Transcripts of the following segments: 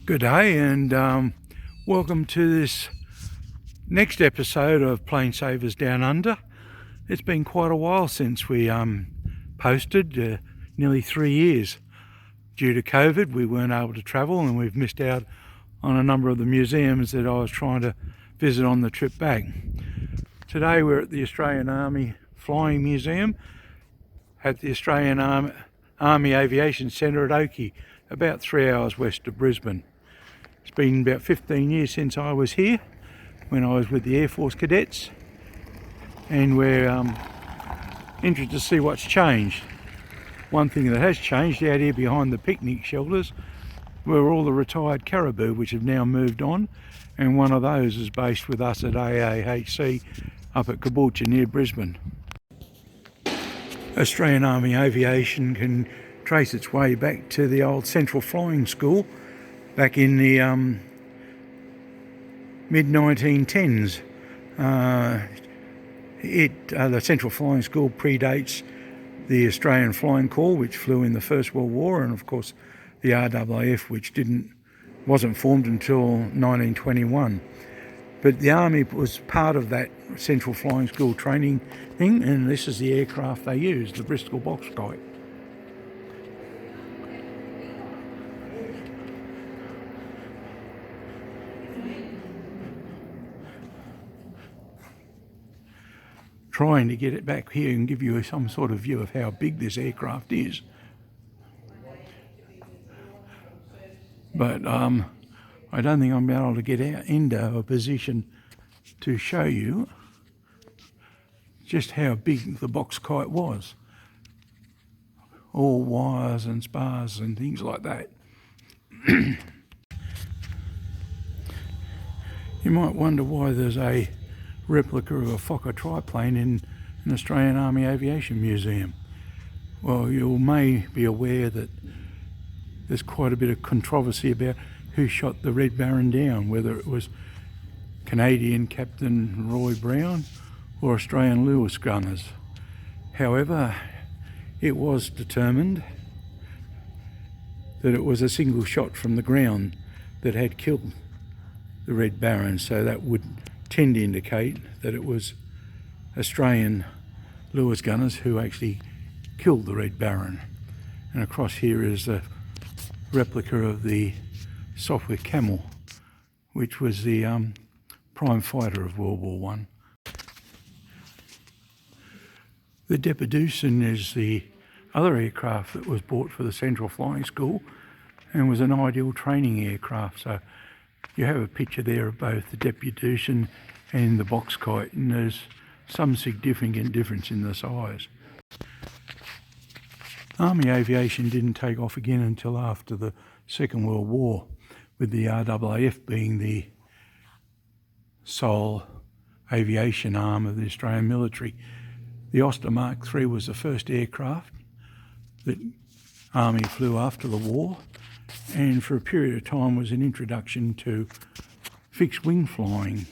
Good day and welcome to this next episode of Planesavers Down Under. It's been quite a while since we posted, nearly 3 years. Due to COVID we weren't able to travel and we've missed out on a number of the museums that I was trying to visit on the trip back. Today we're at the Australian Army Flying Museum at the Australian Army Aviation Centre at Oakey, about 3 hours west of Brisbane. It's been about 15 years since I was here, when I was with the Air Force Cadets, and we're interested to see what's changed. One thing that has changed out here behind the picnic shelters were all the retired caribou, which have now moved on, and one of those is based with us at AAHC up at Caboolture near Brisbane. Australian Army Aviation can trace its way back to the old Central Flying School back in the mid-1910s. The Central Flying School predates the Australian Flying Corps, which flew in the First World War, and of course the RAAF, which wasn't formed until 1921. But the Army was part of that Central Flying School training thing, and this is the aircraft they used, the Bristol Box Kite. Trying to get it back here and give you some sort of view of how big this aircraft is. But I don't think I'm able to get out into a position to show you just how big the box kite was. All wires and spars and things like that. You might wonder why there's a replica of a Fokker triplane in an Australian Army Aviation Museum. Well, you may be aware that there's quite a bit of controversy about who shot the Red Baron down, whether it was Canadian Captain Roy Brown or Australian Lewis gunners. However, it was determined that it was a single shot from the ground that had killed the Red Baron, so that would tend to indicate that it was Australian Lewis gunners who actually killed the Red Baron. And across here is the replica of the Sopwith Camel, which was the prime fighter of World War I. The Depidoosan is the other aircraft that was bought for the Central Flying School and was an ideal training aircraft. So you have a picture there of both the Depidoosan and the box kite, and there's some significant difference in the size. Army aviation didn't take off again until after the Second World War, with the RAAF being the sole aviation arm of the Australian military. The Oster Mark III was the first aircraft that Army flew after the war, and for a period of time was an introduction to fixed wing flying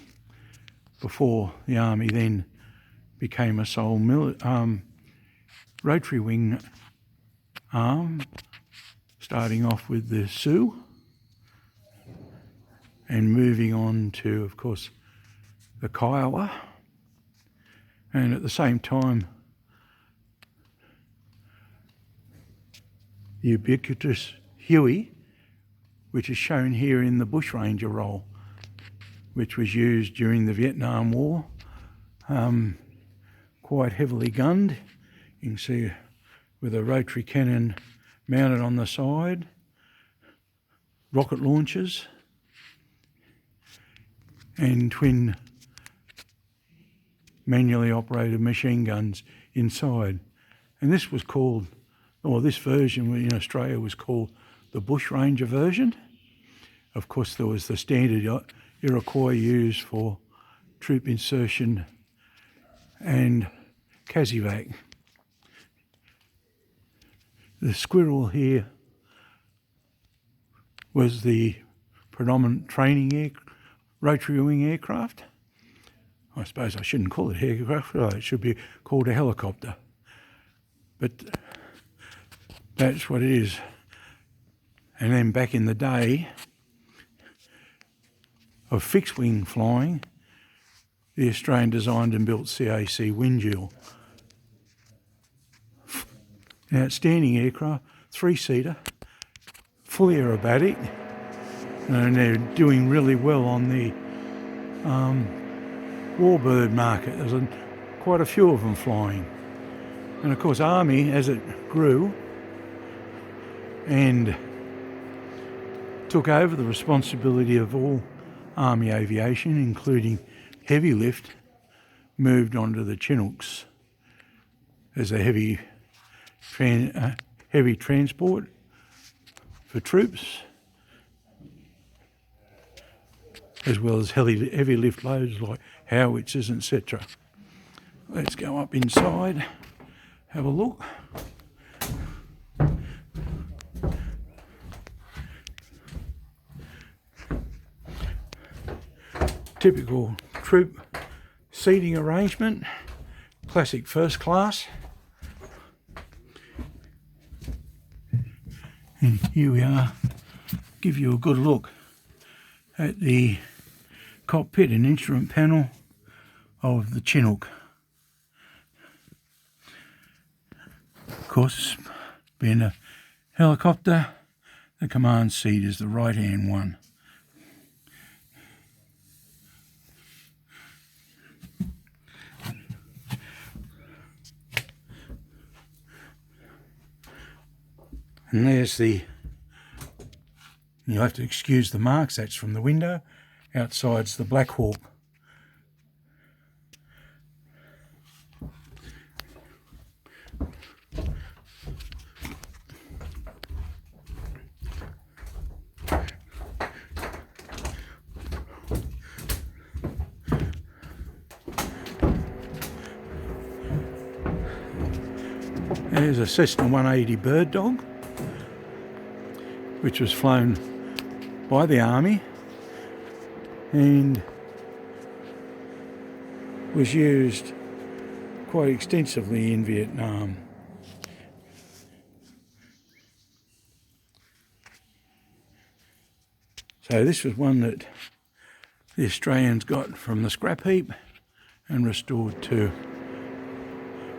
before the Army then became a sole rotary wing arm, starting off with the Sioux and moving on to, of course, the Kiowa, and at the same time the ubiquitous Huey, which is shown here in the Bushranger role, which was used during the Vietnam War, quite heavily gunned. You can see with a rotary cannon mounted on the side, rocket launchers, and twin manually operated machine guns inside. And this was called, or this version in Australia was called the Bushranger version. Of course, there was the standard Iroquois used for troop insertion and CASEVAC. The Squirrel here was the predominant training rotary wing aircraft. I suppose I shouldn't call it aircraft, it should be called a helicopter. But that's what it is. And then back in the day, of fixed wing flying, the Australian designed and built CAC Windjill. An outstanding aircraft, 3-seater, fully aerobatic, and they're doing really well on the warbird market. There's quite a few of them flying. And of course Army, as it grew and took over the responsibility of all Army aviation, including heavy lift, moved onto the Chinooks as a heavy transport for troops, as well as heavy lift loads like howitzers, etc. Let's go up inside, have a look. Typical troop seating arrangement, classic first class. And here we are, give you a good look at the cockpit and instrument panel of the Chinook. Of course, being a helicopter, the command seat is the right hand one. And there's you'll have to excuse the marks, that's from the window. Outside's the Black Hawk. There's a Cessna 180 Bird Dog, which was flown by the Army and was used quite extensively in Vietnam. So this was one that the Australians got from the scrap heap and restored to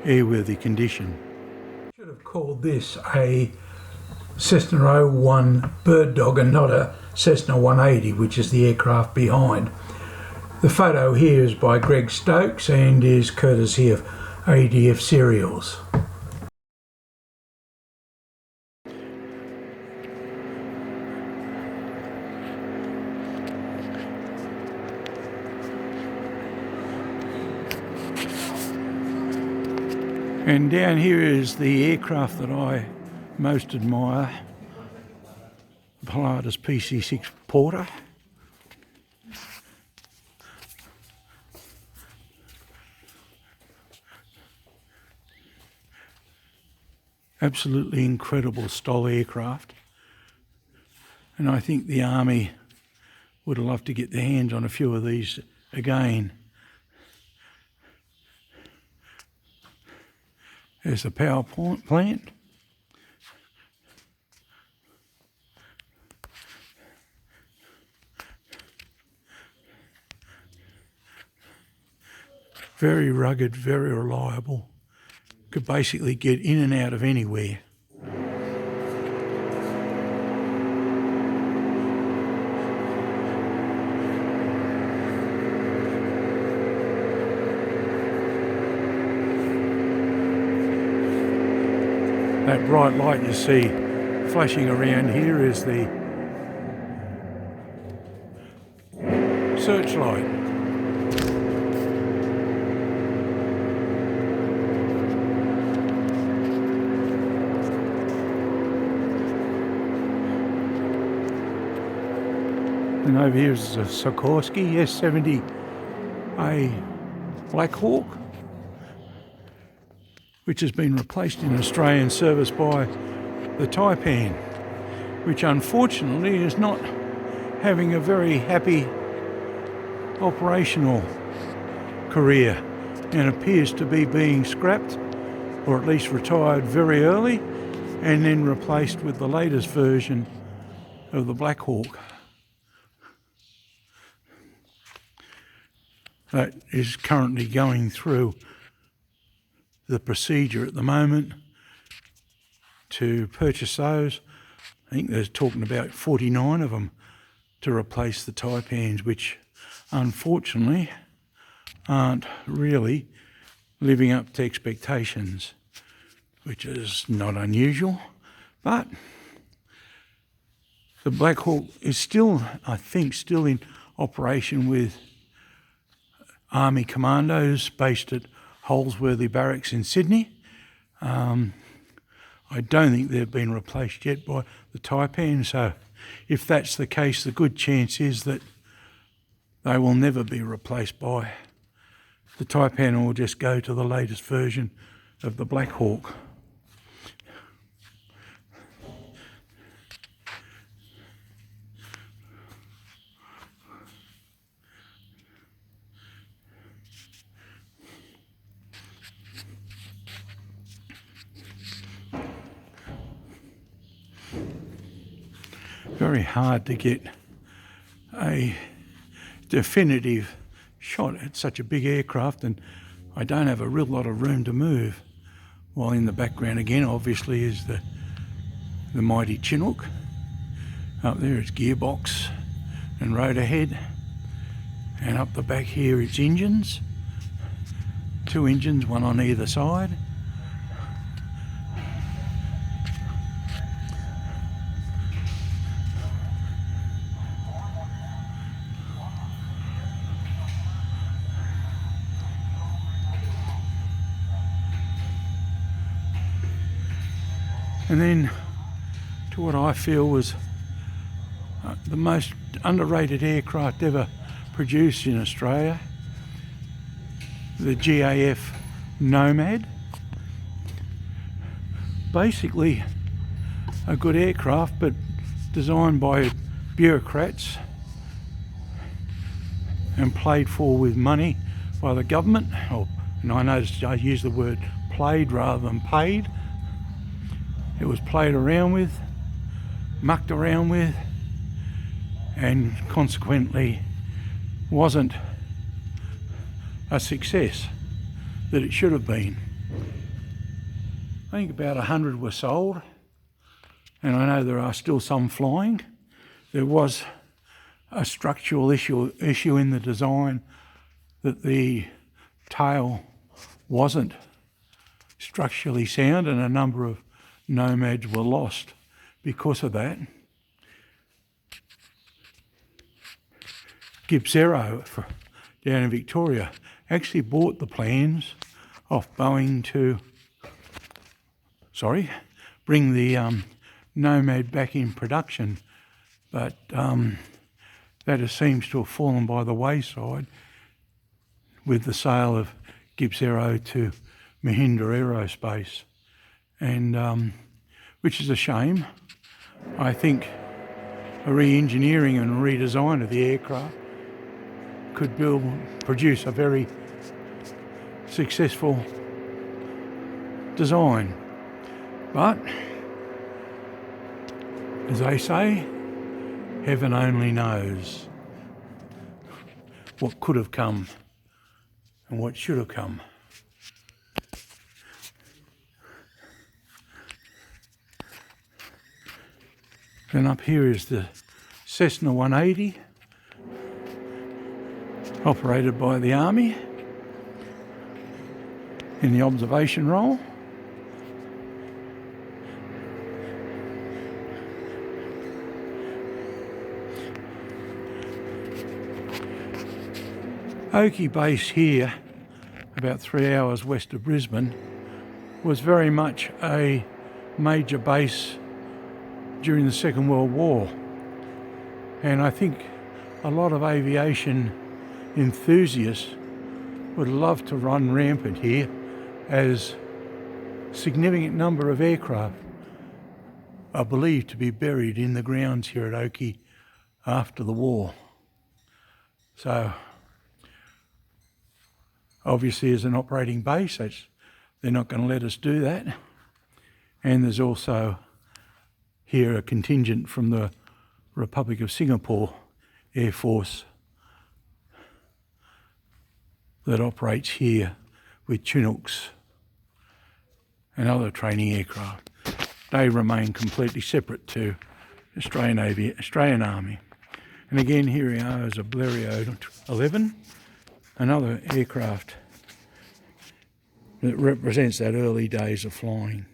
airworthy condition. Should have called this a Cessna 01 Bird Dog and not a Cessna 180, which is the aircraft behind. The photo here is by Greg Stokes and is courtesy of ADF Serials. And down here is the aircraft that I most admire, the Pilatus PC-6 Porter. Absolutely incredible style aircraft, and I think the Army would have loved to get their hands on a few of these again. There's the power plant. Very rugged, very reliable. Could basically get in and out of anywhere. That bright light you see flashing around here is the searchlight. And over here is a Sikorsky S-70A Black Hawk, which has been replaced in Australian service by the Taipan, which unfortunately is not having a very happy operational career and appears to be being scrapped, or at least retired very early, and then replaced with the latest version of the Black Hawk. that is currently going through the procedure at the moment to purchase those. I think they're talking about 49 of them to replace the Taipans, which unfortunately aren't really living up to expectations, which is not unusual. But the Black Hawk is still, I think, still in operation with Army commandos based at Holsworthy Barracks in Sydney. I don't think they've been replaced yet by the Taipan, so if that's the case, the good chance is that they will never be replaced by the Taipan, or will just go to the latest version of the Black Hawk. Very hard to get a definitive shot at such a big aircraft, and I don't have a real lot of room to move. While in the background again obviously is the mighty Chinook. Up there it's gearbox and rotor head, and up the back here it's engines. 2 engines, one on either side. And then to what I feel was the most underrated aircraft ever produced in Australia, the GAF Nomad. Basically a good aircraft, but designed by bureaucrats and paid for with money by the government. And I noticed I use the word played rather than paid. It was played around with, mucked around with, and consequently wasn't a success that it should have been. I think about 100 were sold, and I know there are still some flying. There was a structural issue in the design, that the tail wasn't structurally sound, and a number of Nomads were lost because of that. Gibbs Aero down in Victoria actually bought the plans off Boeing to bring the Nomad back in production, but that seems to have fallen by the wayside with the sale of Gibbs Aero to Mahindra Aerospace, and which is a shame. I think a re-engineering and redesign of the aircraft could produce a very successful design. But, as they say, heaven only knows what could have come and what should have come. Then up here is the Cessna 180, operated by the Army in the observation role. Oakey Base here, about 3 hours west of Brisbane, was very much a major base during the Second World War, and I think a lot of aviation enthusiasts would love to run rampant here, as a significant number of aircraft are believed to be buried in the grounds here at Oakey after the war. So obviously as an operating base, they're not going to let us do that. And there's also here a contingent from the Republic of Singapore Air Force that operates here with Chinooks and other training aircraft. They remain completely separate to Australian Army. And again, here we are as a Blériot 11, another aircraft that represents that early days of flying.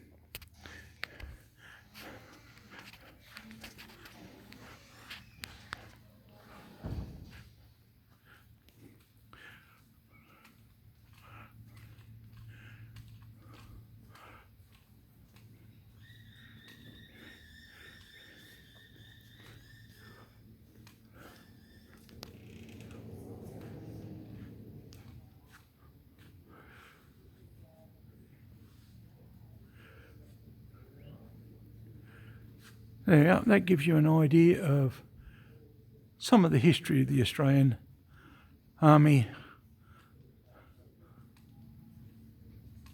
Now, that gives you an idea of some of the history of the Australian Army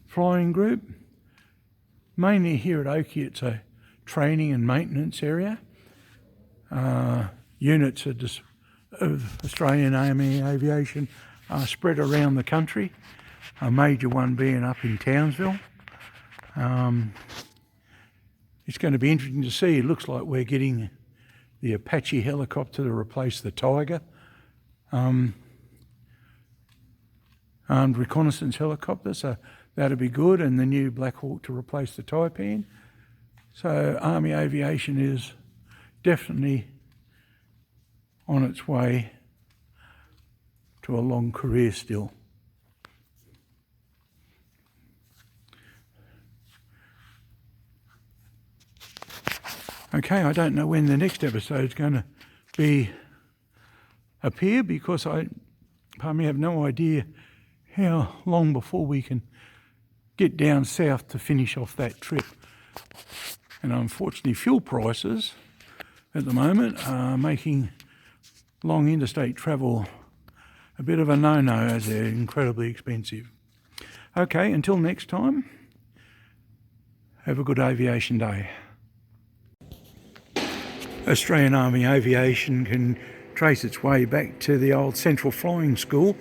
flying group. Mainly here at Oakey, it's a training and maintenance area. Units of Australian Army Aviation are spread around the country, a major one being up in Townsville. It's going to be interesting to see. It looks like we're getting the Apache helicopter to replace the Tiger. Armed reconnaissance helicopter, so that'll be good, and the new Black Hawk to replace the Taipan. So Army Aviation is definitely on its way to a long career still. Okay, I don't know when the next episode is going to appear, because I have no idea how long before we can get down south to finish off that trip. And unfortunately, fuel prices at the moment are making long interstate travel a bit of a no-no, as they're incredibly expensive. Okay, until next time, have a good aviation day. Australian Army Aviation can trace its way back to the old Central Flying School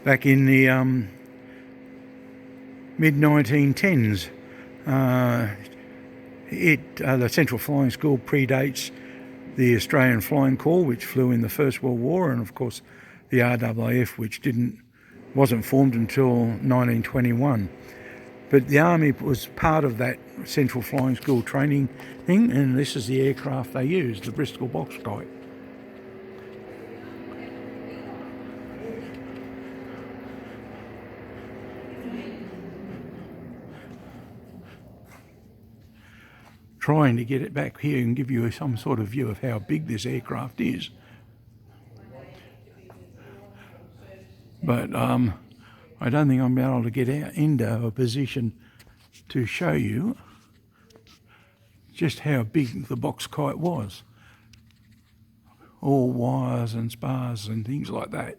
back in the mid-1910s. The Central Flying School predates the Australian Flying Corps, which flew in the First World War, and of course the RAAF, which wasn't formed until 1921. But the Army was part of that Central Flying School training thing, and this is the aircraft they used, the Bristol Box Kite. Trying to get it back here and give you some sort of view of how big this aircraft is. But I don't think I'm able to get out into a position to show you just how big the box kite was. All wires and spars and things like that.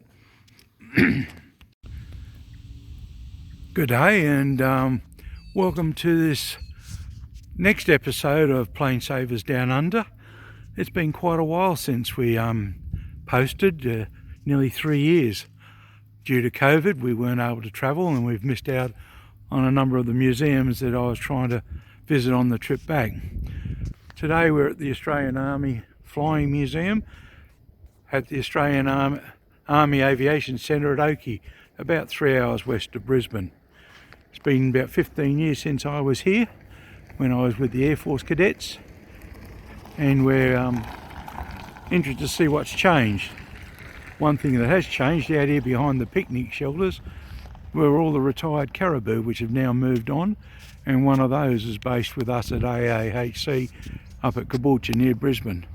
Good day, and welcome to this next episode of Plane Savers Down Under. It's been quite a while since we posted, nearly 3 years. Due to COVID, we weren't able to travel, and we've missed out on a number of the museums that I was trying to visit on the trip back. Today we're at the Australian Army Flying Museum at the Australian Army Aviation Centre at Oakey, about 3 hours west of Brisbane. It's been about 15 years since I was here, when I was with the Air Force Cadets, and we're interested to see what's changed. One thing that has changed out here behind the picnic shelters were all the retired caribou, which have now moved on, and one of those is based with us at AAHC up at Caboolture near Brisbane.